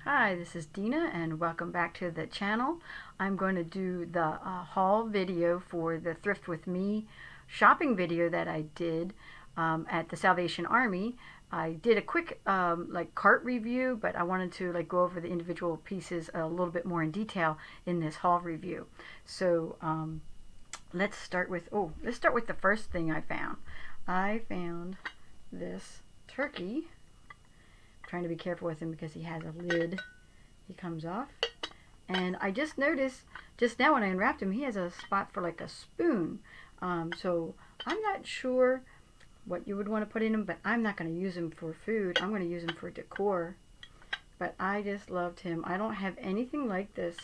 Hi, this is Dina and welcome back to the channel. I'm going to do the haul video for the Thrift With Me shopping video that I did at the Salvation Army. I did a quick like cart review, but I wanted to go over the individual pieces a little bit more in detail in this haul review. So let's start with the first thing I found. I found this turkey. Trying to be careful with him because he has a lid. He comes off, and I just noticed just now when I unwrapped him, he has a spot for like a spoon. So I'm not sure what you would want to put in him, but I'm not going to use him for food. I'm going to use him for decor. But I just loved him. I don't have anything like this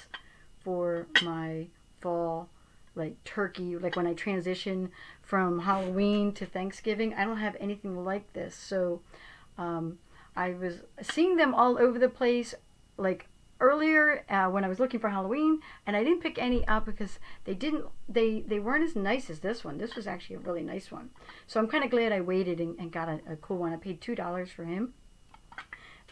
for my fall turkey, like when I transition from Halloween to Thanksgiving. I don't have anything like this. So I was seeing them all over the place earlier when I was looking for Halloween, and I didn't pick any up because they weren't as nice as this one. This was actually a really nice one. So I'm kind of glad I waited and got a cool one. I paid $2 for him,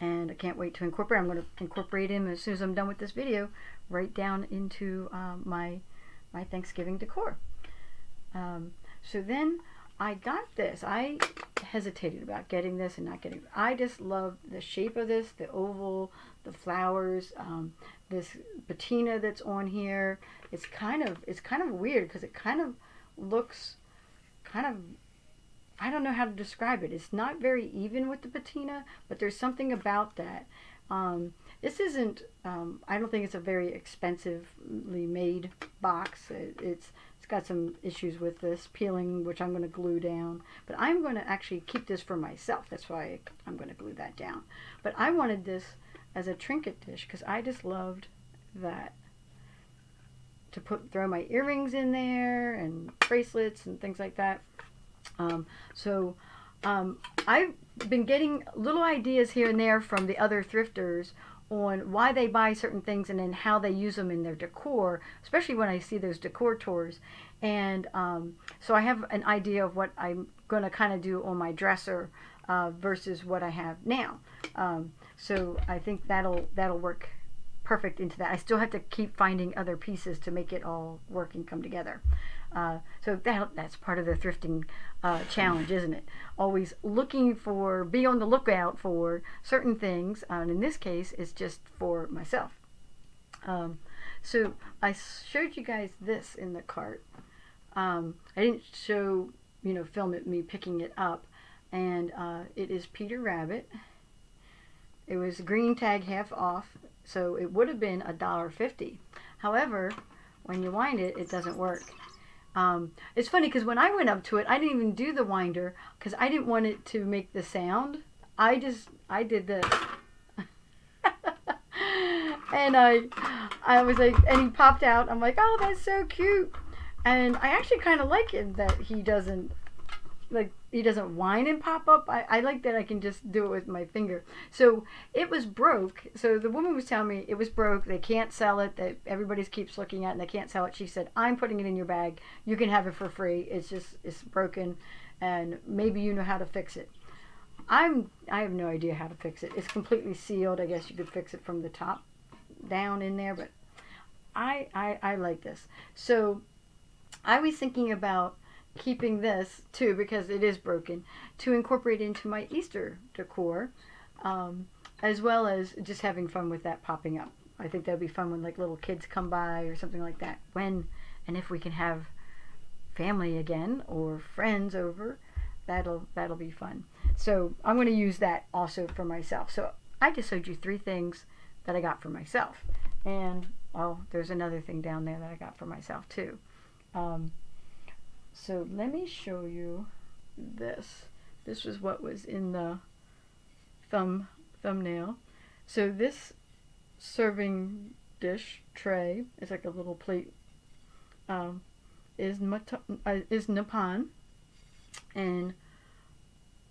and I can't wait to incorporate. I'm going to incorporate him as soon as I'm done with this video right down into my Thanksgiving decor. So then I got this. I hesitated about getting this and not getting it. I just love the shape of this, the oval, the flowers, this patina that's on here. It's kind of weird because it kind of looks I don't know how to describe it. It's not very even with the patina, but there's something about that. This isn't, I don't think it's a very expensively made box. It's got some issues with this peeling, which I'm going to glue down. But I'm going to actually keep this for myself. That's why I'm going to glue that down. But I wanted this as a trinket dish because I just loved that. To throw my earrings in there and bracelets and things like that. I've been getting little ideas here and there from the other thrifters on why they buy certain things and then how they use them in their decor, especially when I see those decor tours. And so I have an idea of what I'm going to kind of do on my dresser versus what I have now. So I think that'll work perfect into that. I still have to keep finding other pieces to make it all work and come together. So that's part of the thrifting challenge, isn't it? Always be on the lookout for certain things, and in this case, it's just for myself. So I showed you guys this in the cart. I didn't show, film it me picking it up, and it is Peter Rabbit. It was green tag half off, so it would have been $1.50. However, when you wind it, it doesn't work. It's funny because when I went up to it, I didn't even do the winder because I didn't want it to make the sound. I did this. And I was like, and he popped out. I'm like, oh, that's so cute. And I actually kind of like it that he doesn't whine and pop up. I like that I can just do it with my finger. So it was broke. So the woman was telling me it was broke. They can't sell it. That everybody keeps looking at it and they can't sell it. She said, I'm putting it in your bag. You can have it for free. It's broken, and maybe you know how to fix it. I have no idea how to fix it. It's completely sealed. I guess you could fix it from the top down in there, but I like this. So I was thinking about keeping this too, because it is broken, to incorporate into my Easter decor, as well as just having fun with that popping up. I think that'd be fun when little kids come by or something like that, when and if we can have family again or friends over. That'll be fun. So I'm going to use that also for myself. So I just showed you 3 things that I got for myself, and there's another thing down there that I got for myself too. So let me show you this. This was what was in the thumbnail. So this serving dish tray is like a little plate. Is Nippon, and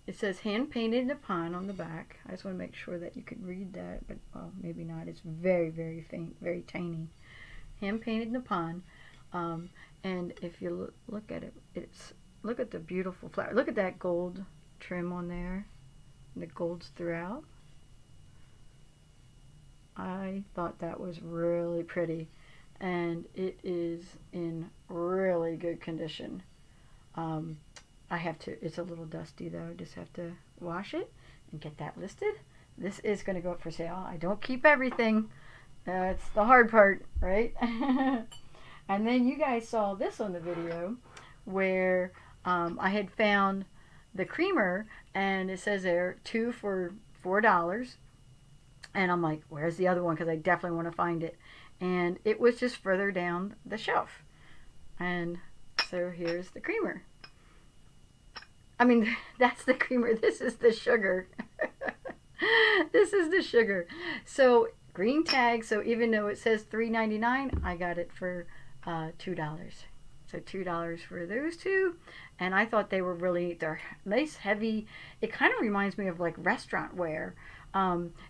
it says hand painted Nippon on the back. I just want to make sure that you could read that, but maybe not. It's very, very faint, very tiny. Hand painted Nippon. And if you look at it, look at the beautiful flower. Look at that gold trim on there. The golds throughout. I thought that was really pretty, and it is in really good condition. Um, I have to, it's a little dusty though, just have to wash it and get that listed. This is going to go up for sale. I don't keep everything. That's the hard part, right? And then you guys saw this on the video where I had found the creamer, and it says there 2 for $4. And I'm like, where's the other one? Because I definitely want to find it. And it was just further down the shelf. And so here's the creamer. I mean, that's the creamer. This is the sugar. This is the sugar. So green tag. So even though it says $3.99, I got it for $2. So $2 for those two. And I thought they were really, they're nice, heavy. It kind of reminds me of like restaurant wear.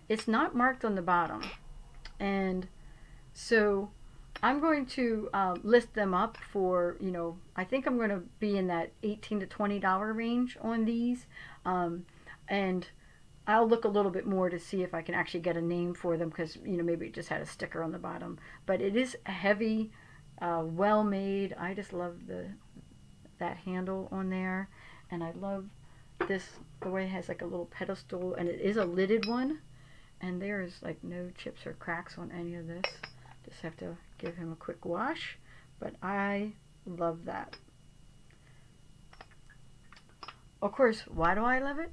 It's not marked on the bottom. And so I'm going to list them up for, you know, I think I'm going to be in that $18 to $20 range on these. And I'll look a little bit more to see if I can actually get a name for them, because, you know, maybe it just had a sticker on the bottom. But it is heavy, well made. I just love that handle on there. And I love this, the way it has like a little pedestal, and it is a lidded one. And there is like no chips or cracks on any of this. Just have to give him a quick wash, but I love that. Of course, why do I love it?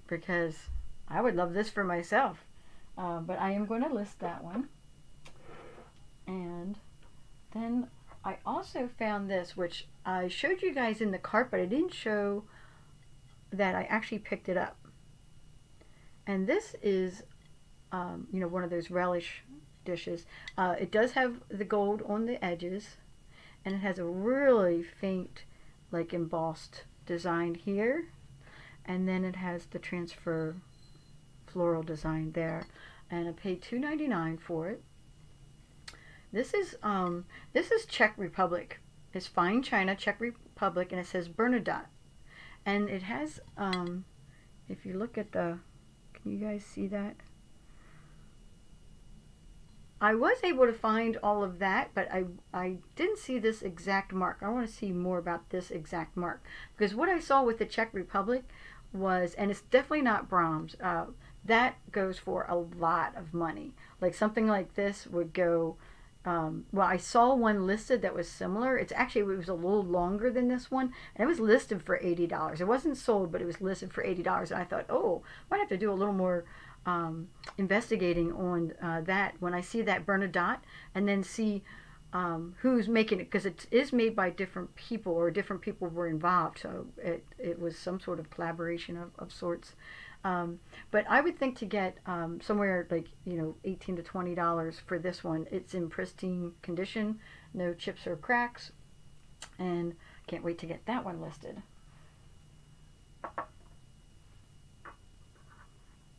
Because I would love this for myself. But I am going to list that one. And then I also found this, which I showed you guys in the cart, but I didn't show that I actually picked it up. And this is, you know, one of those relish dishes. It does have the gold on the edges, and it has a really faint, like embossed design here, and then it has the transfer floral design there. And I paid $2.99 for it. This is Czech Republic. It's fine china, Czech Republic, and it says Bernadotte. And it has, if you look at the, can you guys see that? I was able to find all of that, but I didn't see this exact mark. I want to see more about this exact mark, because what I saw with the Czech Republic was, and it's definitely not Brahms, that goes for a lot of money. Like something like this would go, well, I saw one listed that was similar. It was a little longer than this one, and it was listed for $80. It wasn't sold, but it was listed for $80, and I thought, oh, I might have to do a little more investigating on that when I see that Bernadotte, and then see who's making it, because it is made by different people, or different people were involved, so it was some sort of collaboration of sorts. But I would think to get somewhere like, you know, $18 to $20 for this one. It's in pristine condition, no chips or cracks, and can't wait to get that one listed.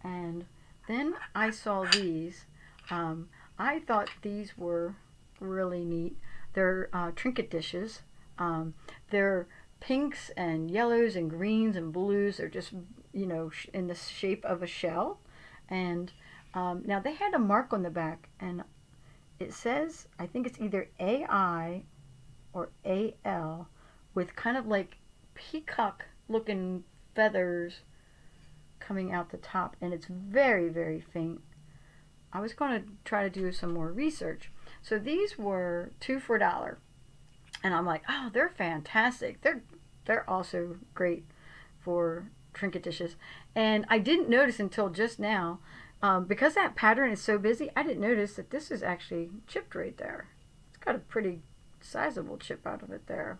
And then I saw these. I thought these were really neat. They're trinket dishes. They're pinks and yellows and greens and blues. They're just, you know, in the shape of a shell. And now they had a mark on the back, and it says, I think it's either AI or AL, with kind of like peacock looking feathers coming out the top, and it's very, very faint. I was going to try to do some more research. So these were 2 for $1, and I'm like, oh, they're fantastic. They're also great for trinket dishes. And I didn't notice until just now, because that pattern is so busy, I didn't notice that this is actually chipped right there. It's got a pretty sizable chip out of it there.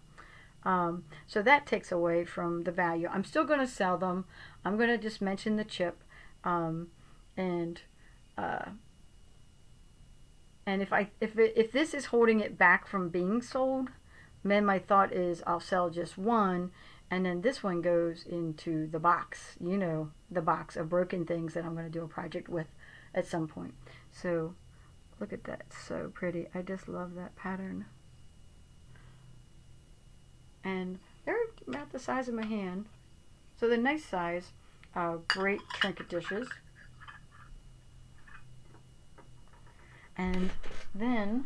So that takes away from the value. I'm still going to sell them. I'm going to just mention the chip, and if this is holding it back from being sold, then my thought is I'll sell just one, and then this one goes into the box, you know, the box of broken things that I'm going to do a project with at some point. So look at that, it's so pretty. I just love that pattern. And they're about the size of my hand, so they're nice size, great trinket dishes. Then,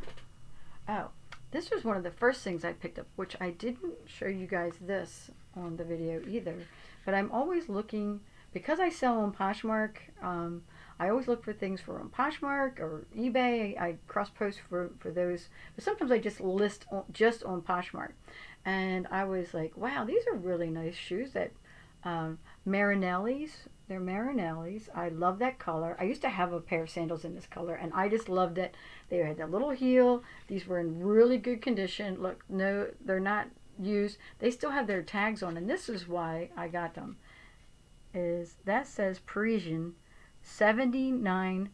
oh, this was one of the first things I picked up, which I didn't show you guys this on the video either, but I'm always looking, because I sell on Poshmark, I always look for things for on Poshmark or eBay. I cross-post for those, but sometimes I just list just on Poshmark. And I was like, wow, these are really nice shoes that Marinellis. They're Marinellis. I love that color. I used to have a pair of sandals in this color, and I just loved it. They had that little heel. These were in really good condition. Look, no, they're not used. They still have their tags on, and this is why I got them. Is that says Parisian, $79,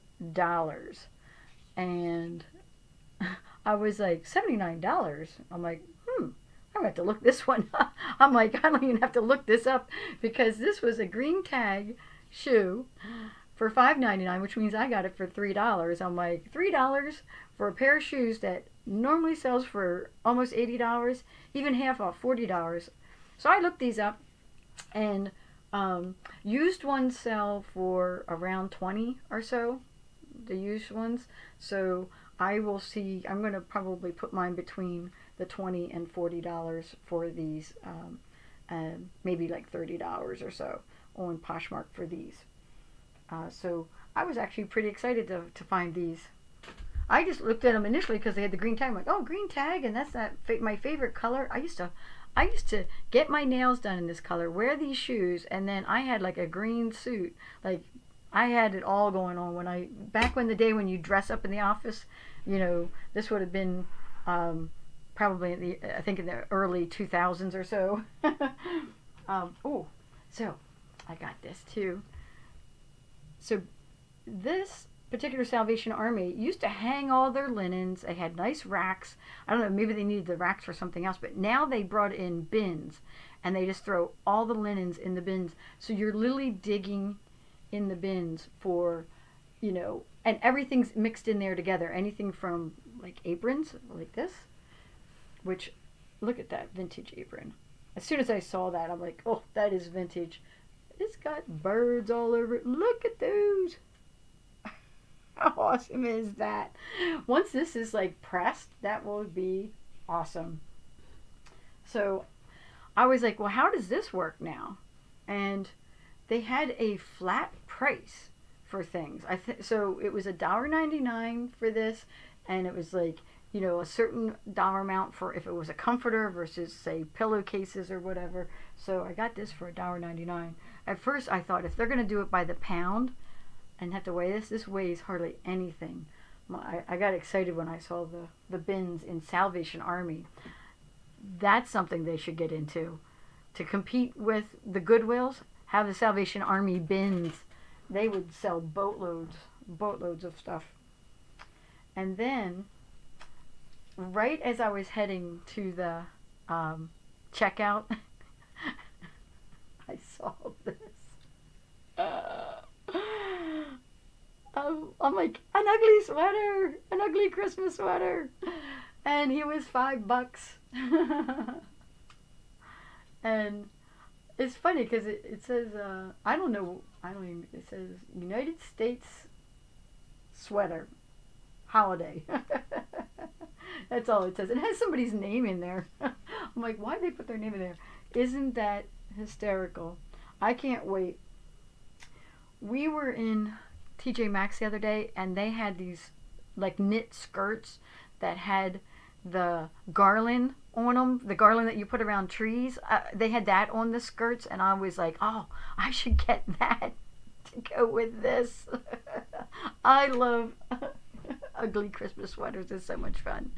and I was like, $79? I'm like, I'm going to have to look this one up. I'm like, I don't even have to look this up, because this was a green tag shoe for $5.99, which means I got it for $3. I'm like, $3 for a pair of shoes that normally sells for almost $80, even half off, $40. So I looked these up, and used ones sell for around $20 or so, the used ones. So I will see, I'm going to probably put mine between the $20 and $40 for these, maybe like $30 or so on Poshmark for these. So I was actually pretty excited to find these. I just looked at them initially because they had the green tag. I'm like, oh, green tag, and that's my favorite color. I used to get my nails done in this color, wear these shoes, and then I had like a green suit. Like, I had it all going on back when the day when you dress up in the office. You know, this would have been probably I think in the early 2000s or so. Oh, so I got this too. So this particular Salvation Army used to hang all their linens. They had nice racks. I don't know, maybe they needed the racks for something else, but now they brought in bins, and they just throw all the linens in the bins. So you're literally digging in the bins for, you know, and everything's mixed in there together. Anything from like aprons like this, which, look at that vintage apron. As soon as I saw that, I'm like, oh, that is vintage. It's got birds all over it. Look at those. How awesome is that? Once this is like pressed, that will be awesome. So I was like, well, how does this work now? And they had a flat price for things. So it was $1.99 for this, and it was like, you know, a certain dollar amount for if it was a comforter versus, say, pillowcases or whatever. So I got this for $1.99. At first I thought, if they're going to do it by the pound and have to weigh this weighs hardly anything. I got excited when I saw the bins in Salvation Army. That's something they should get into. To compete with the Goodwills, have the Salvation Army bins. They would sell boatloads of stuff. And then, right as I was heading to the checkout, I saw this. I'm like, an ugly sweater, an ugly Christmas sweater, and he was $5. And it's funny because it says, it says United States sweater holiday. That's all it says. It has somebody's name in there. I'm like, why did they put their name in there? Isn't that hysterical? I can't wait. We were in TJ Maxx the other day, and they had these like knit skirts that had the garland on them, the garland that you put around trees. They had that on the skirts, and I was like, oh, I should get that to go with this. I love ugly Christmas sweaters. It's so much fun.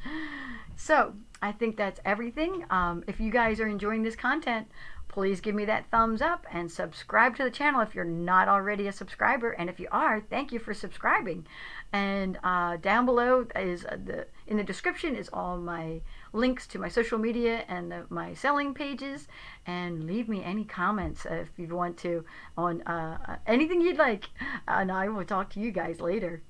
So I think that's everything. If you guys are enjoying this content, please give me that thumbs up and subscribe to the channel if you're not already a subscriber. And if you are, thank you for subscribing. And down below is in the description is all my links to my social media and my selling pages. And leave me any comments if you want to on anything you'd like. And I will talk to you guys later.